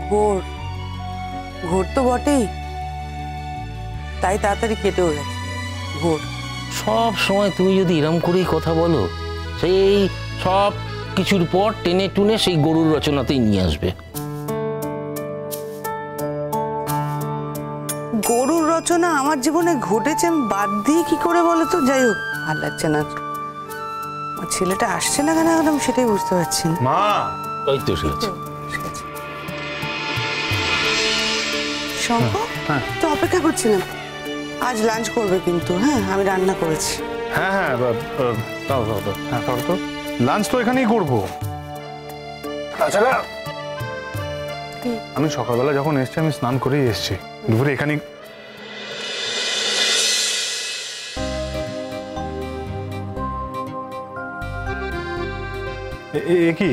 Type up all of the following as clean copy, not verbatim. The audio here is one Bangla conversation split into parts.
ঘোর ঘোর তো বটেই, তাই তাড়াতাড়ি কেটেও গেছে ঘোর। সব সময় তুমি যদি এরম করেই কথা বলো, সেই সব কিছুর পর টেনে টুনে সেই গরুর রচনাতেই নিয়ে আসবে। গরুর রচনা আমার জীবনে ঘটেছে আমি বাদ দিয়ে কি করে বলো তো? যাই হোক, ভালো লাগছে না। আমার ছেলেটা আসছে না কেন এখন আমি সেটাই বুঝতে পারছি না। মা ওই তো এসেছে। শঙ্খ, তো অপেক্ষা করছিলাম। আজ লাঞ্চ করবে কিন্তু? হ্যাঁ, আমি রান্না করেছি। হ্যাঁ হ্যাঁ দাও দাও দাও, হ্যাঁ খাও তো। লাঞ্চ তো এখানেই করবো। তাছাড়া আমি সকালবেলা যখন এসছি আমি স্নান করেই এসছি, দুপুরে এখানেই। কি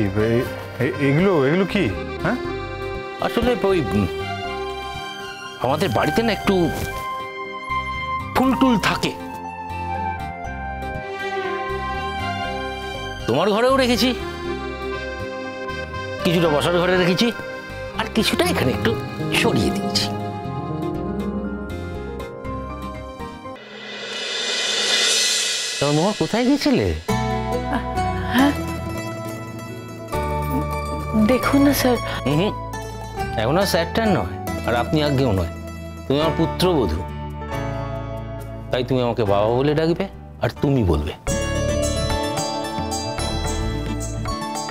এগুলো এগুলো কি? হ্যাঁ, আসলে ওই আমাদের বাড়িতে না একটু ফুল টুল থাকে, তোমার ঘরেও রেখেছি, কিছুটা বসার ঘরে রেখেছি, আর কিছুটা এখানে একটু সরিয়ে দিয়েছি। তোমার মোহর কোথায় গেছিলে? দেখুন না স্যার। এখন আর স্যারটার নয়, আর আপনি আজ্ঞেও নয়, তুমি আমার পুত্রবধূ, তাই তুমি আমাকে বাবা বলে ডাকবে, আর তুমি বলবে।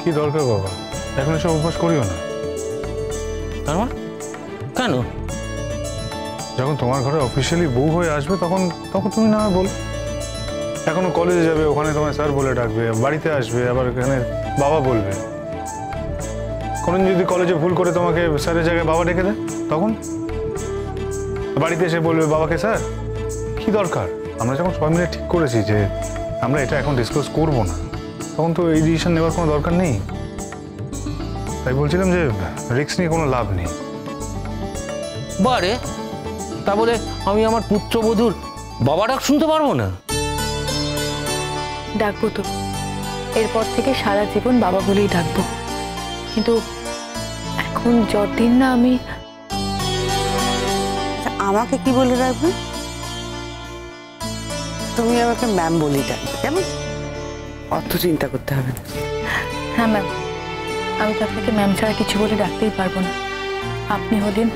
কি দরকার বাবা, এখন এসব অভ্যাস করিও না। তার মানে কেন? যখন তোমার ঘরে অফিসিয়ালি বউ হয়ে আসবে তখন তখন তুমি না বল। এখনো কলেজে যাবে, ওখানে তোমায় স্যার বলে ডাকবে, বাড়িতে আসবে আবার এখানে বাবা বলবে। কোনদিন যদি কলেজে ভুল করে তোমাকে স্যারের জায়গায় বাবা ডেকে দেয়, তখন বাড়িতে এসে বলবে বাবাকে স্যার। কি দরকার? আমরা যখন সবাই মিলে ঠিক করেছি যে আমরা এটা এখন ডিসকাস করবো না, তখন তো এই ডিসিশন নেওয়ার কোনো দরকার নেই। তাই বলছিলাম যে রিস্ক নিয়ে কোনো লাভ নেই। বারে, তা বলে আমি আমার পুত্রবধূর বাবা ডাক শুনতে পারবো না? ডাকবো তো, এরপর থেকে সারা জীবন বাবা বলেই ডাকবো। কিন্তু এখন যতদিন না আমি। আমাকে কি বলে রাখবে? তুমি আমাকে ম্যাম বলেই ডাকবে, কেমন? অত চিন্তা করতে হবে না। হ্যাঁ ম্যাম, আমি তো আপনাকে ম্যাম ছাড়া কিছু বলে ডাকতেই পারবো না। আপনি হলেন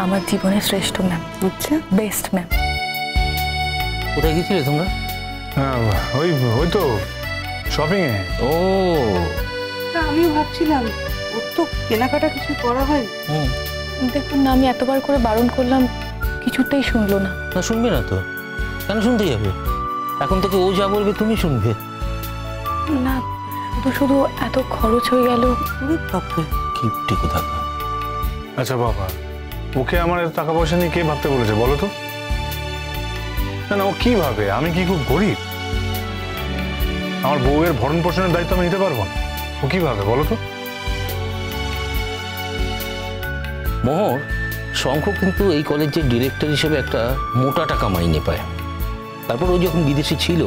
আমার জীবনের শ্রেষ্ঠ ম্যাম। আচ্ছা, বেস্ট ম্যাম। কোথায় গেছিলে তোমরা? ওই ওই তো শপিং এ। ও, আমিও ভাবছিলাম ওর তো কেনাকাটা কিছু করা হয়। দেখুন না, আমি এতবার করে বারণ করলাম, কিছুতেই শুনলো না। না শুনবে না তো? কেন শুনতে যাবে? এখন থেকে ও যা বলবে তুমি শুনবে। না, শুধু শুধু এত খরচ হয়ে গেল। কিপটে কোথাকা। আচ্ছা বাবা, ওকে আমার টাকা পয়সা নিয়ে কে ভাবতে বলেছে বলো তো? না না, ও কি ভাবে আমি কি খুব গরিব? আমার বউয়ের ভরণ পোষণের দায়িত্ব আমি নিতে পারবো না? ও কি ভাবে বলো তো? মোহর, শঙ্খ কিন্তু এই কলেজের ডিরেক্টর হিসেবে একটা মোটা টাকা মাইনে পায়। তারপর ও যখন বিদেশে ছিল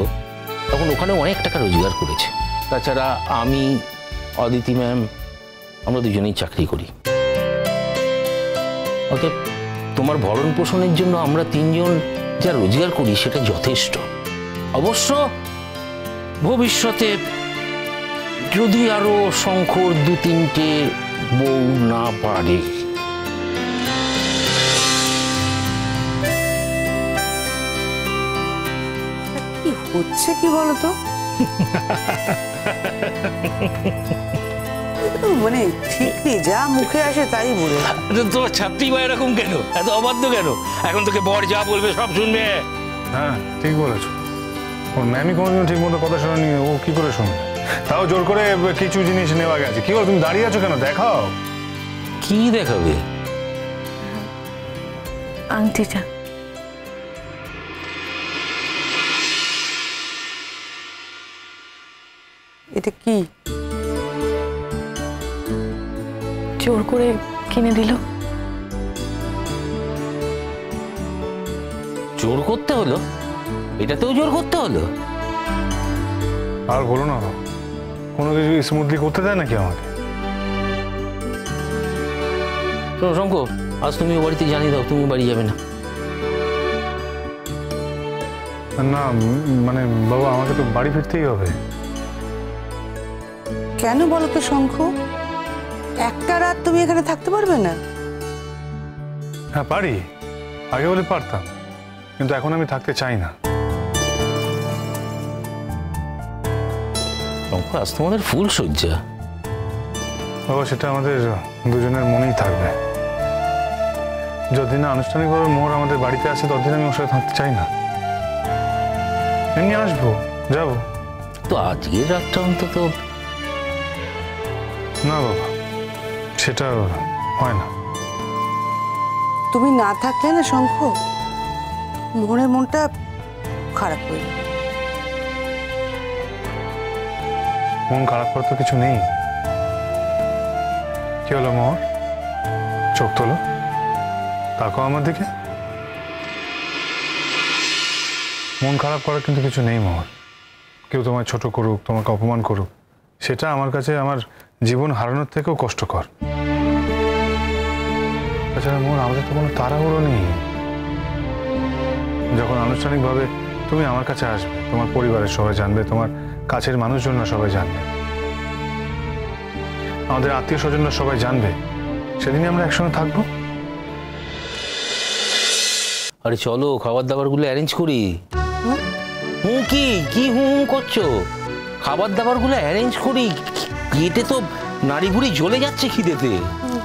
তখন ওখানে অনেক টাকা রোজগার করেছে। তাছাড়া আমি, অদিতি ম্যাম, আমরা দুজনেই চাকরি করি। অর্থাৎ তোমার ভরণ পোষণের জন্য আমরা তিনজন যা রোজগার করি সেটা যথেষ্ট। অবশ্য ভবিষ্যতে যদি আরো শঙ্কর 2-3টে বউ না পারে। কি হচ্ছে কি বলতো? মানে ঠিকই যা মুখে আসে তাই বলে। তোমার ছাত্রী বা এরকম কেন, এত অবাধ্য কেন? এখন তোকে বর যা বলবে সব শুনবে। হ্যাঁ ঠিক বলেছো। ওর ম্যামই কোনোদিন ঠিক মতো কথা শোনেনি, ও কি করে শুনবে? তাও জোর করে কিছু জিনিস নেওয়া গেছে। কি বল, তুমি দাঁড়িয়ে আছো কেন? দেখাও। কি দেখাবে? আংটিটা। এটা কি? জোর করে কিনে দিল। জোর করতে হলো? এটাতেও জোর করতে হলো? আর বলো না, কোনো কিছু স্মুথলি করতে দেয় নাকি আমাকে? শোনো শঙ্কর, আজ তুমি ও বাড়িতে জানিয়ে দাও তুমি বাড়ি যাবে না। না মানে বাবা, আমাকে তো বাড়ি ফিরতেই হবে। কেন বলো তো শঙ্খ, একটা রাত তুমি এখানে থাকতে পারবে না? হ্যাঁ পারি, আগে বলে পারতাম, কিন্তু এখন আমি থাকতে চাই না। শঙ্কর, আজ তোমাদের ফুল সজ্জা। বাবা, সেটা আমাদের দুজনের মনেই থাকবে। যতদিন না আনুষ্ঠানিকভাবে মোহর আমাদের বাড়িতে আসে ততদিন আমি ওর সাথে থাকতে চাই না। এমনি আসবো, যাবো। তো আজকের রাতটা অন্তত। না বাবা, সেটা হয় না। তুমি না থাকলে না শঙ্খ, মোহনের মনটা খারাপ হয়ে যাবে। মন খারাপ করার তো কিছু নেই। কি হলো মোহর, চোখ তোলো, তাকো আমার দিকে। মন খারাপ করার কিন্তু কিছু নেই মোহর। কেউ তোমায় ছোট করুক, তোমাকে অপমান করুক, সেটা আমার কাছে আমার জীবন হারানোর থেকেও কষ্টকর। তাছাড়া মোহর, আমাদের তো কোনো তাড়াহুড়ো নেই। যখন আনুষ্ঠানিকভাবে তুমি আমার কাছে আসবে, তোমার পরিবারের সবাই জানবে, তোমার কাছের মানুষজনরা সবাই জানবে, আমাদের আত্মীয় স্বজনরা সবাই জানবে, সেদিনই আমরা একসঙ্গে থাকবো। আরে চলো, খাবার দাবারগুলো অ্যারেঞ্জ করি। হুম, কি কি হুম করছো? খাবার দাবারগুলো অ্যারেঞ্জ করি। পেটে তো নাড়ি ভুড়ি জ্বলে যাচ্ছে খিদেতে।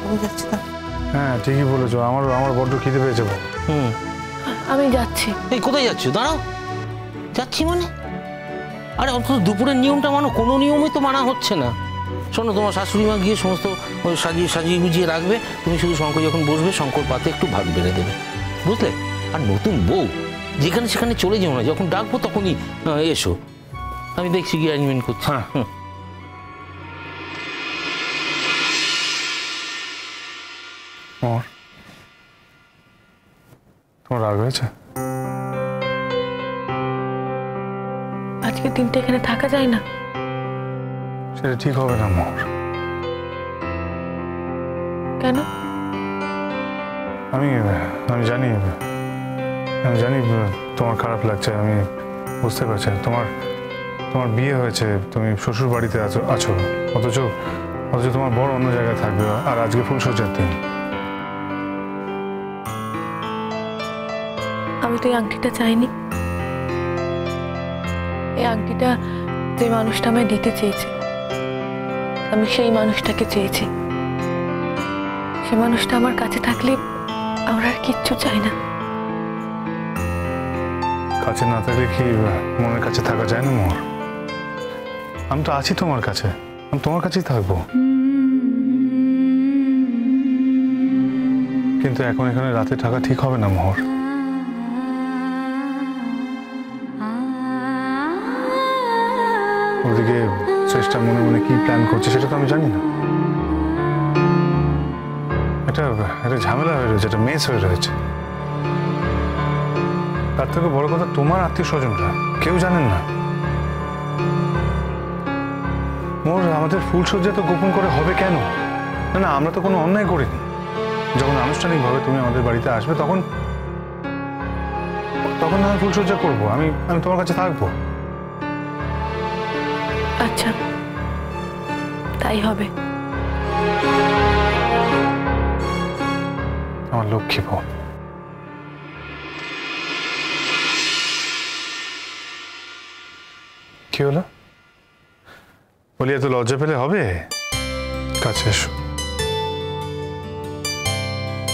আমি যাচ্ছি না। হ্যাঁ ঠিকই বলেছো, আমার বড্ড খিদে পেয়েছে বাবা। হুম, আমি যাচ্ছি। এই কোথায় যাচ্ছ? দাঁড়াও। যাচ্ছি মানে? আরে অন্তত দুপুরের নিয়মটা মানো। কোনো নিয়মই তো মানা হচ্ছে না। শোনো, তোমার শাশুড়ি মা গিয়ে সমস্ত সাজিয়ে গুজিয়ে রাখবে। তুমি শুধু শঙ্কর যখন বসবে, শঙ্কর পাতে একটু ভাত বেড়ে দেবে, বুঝলে? আর নতুন বউ যেখানে সেখানে চলে যেও না, যখন ডাকবো তখনই এসো। আমি দেখছি কি অ্যারেঞ্জমেন্ট করছি। হ্যাঁ। মোহর, তোমার রাগ হয়েছে? আজকের দিনটা এখানে থাকা যায় না? সেটা ঠিক হবে না মোহর। কেন? আমি জানি, তোমার খারাপ লাগছে, আমি বুঝতে পারছি। তোমার বিয়ে হয়েছে, তুমি শ্বশুর বাড়িতে আছো, অথচ তোমার বড় অন্য জায়গায় থাকবে, আর আজকে ফুলসজ্জার দিন। আমি তো এই আংটিটা চাইনি। এই আংটিটা যে মানুষটা আমায় দিতে চেয়েছে, আমি সেই মানুষটাকে চেয়েছি। সে মানুষটা আমার কাছে থাকলে আমার আর কিচ্ছু চাই না। কাছে না থাকলে কি মনের কাছে থাকা যায় না মোহর? আমি তো আছি তোমার কাছে, আমি তোমার কাছেই থাকবো। কিন্তু এখন এখানে রাতে থাকা ঠিক হবে না মোহর। ওদিকে চেষ্টা মনে মনে কি প্ল্যান করছে সেটা তো আমি জানি না। একটা ঝামেলা হয়ে রয়েছে, একটা মেস হয়ে রয়েছে। তার থেকে বড় কথা, তোমার আত্মীয় স্বজনরা কেউ জানেন না। মোর আমাদের ফুলসজ্জা তো গোপন করে হবে কেন? না, আমরা তো কোনো অন্যায় করিনি। যখন আনুষ্ঠানিকভাবে তুমি আমাদের বাড়িতে আসবে, তখন আমি ফুলসজ্জা করবো, আমি তোমার কাছে থাকবো। আচ্ছা, তাই হবে। আমার লক্ষ্মী বউ। কি হলো? বলি, এত লজ্জা পেলে হবে? কাছে এসো,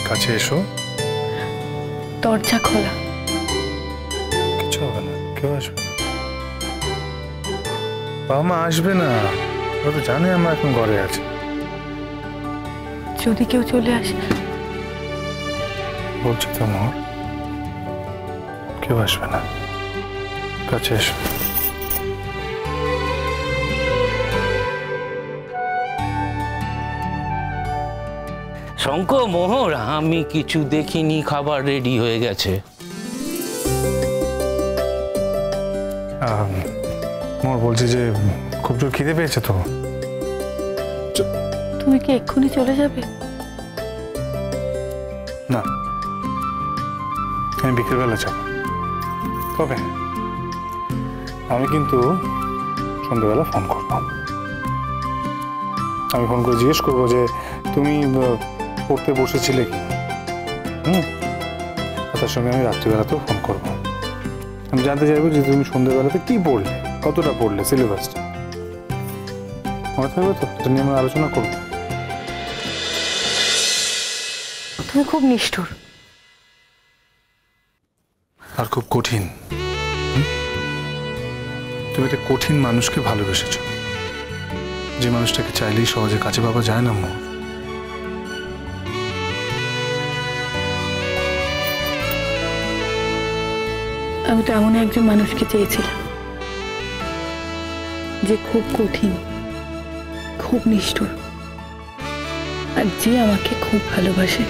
কাছে এসো। দরজা খোলা। কিছু হবে না, কেউ আসবে না। বাবা মা আসবে না, ওরা তো জানে আমরা এখন ঘরে আছি। যদি কেউ চলে আসে? বলছি তো মোহর, কেউ আসবে না, কাছে এসো। শঙ্কর, মোহর, আমি কিছু দেখিনি, খাবার রেডি হয়ে গেছে। মোর বলছি যে খুব জোর খিদে পেয়েছে তো। তুমি কি এক্ষুনি চলে যাবে? না, আমি বিকেলবেলা যাব। তবে আমি কিন্তু সন্ধ্যেবেলা ফোন করব। আমি ফোন করে জিজ্ঞেস করবো যে তুমি পড়তে বসেছিলে কি। তার সঙ্গে আমি রাত্রিবেলাতেও ফোন করবো। আমি জানতে চাইবো যে তুমি সন্ধ্যেবেলাতে কি পড়লে, কতটা পড়লে, সিলেবাসটা মনে থাকবে তো? এটা নিয়ে আমরা আলোচনা করবো। তুমি খুব নিষ্ঠুর। আর খুব কঠিন। তুমি একটা কঠিন মানুষকে ভালোবেসেছ, যে মানুষটাকে চাইলেই সহজে কাছে পাওয়া যায় না। মোর আমি তো এমন একজন মানুষকে চেয়েছিলাম যে খুব কঠিন, খুব নিষ্ঠুর, আর যে আমাকে খুব ভালোবাসে।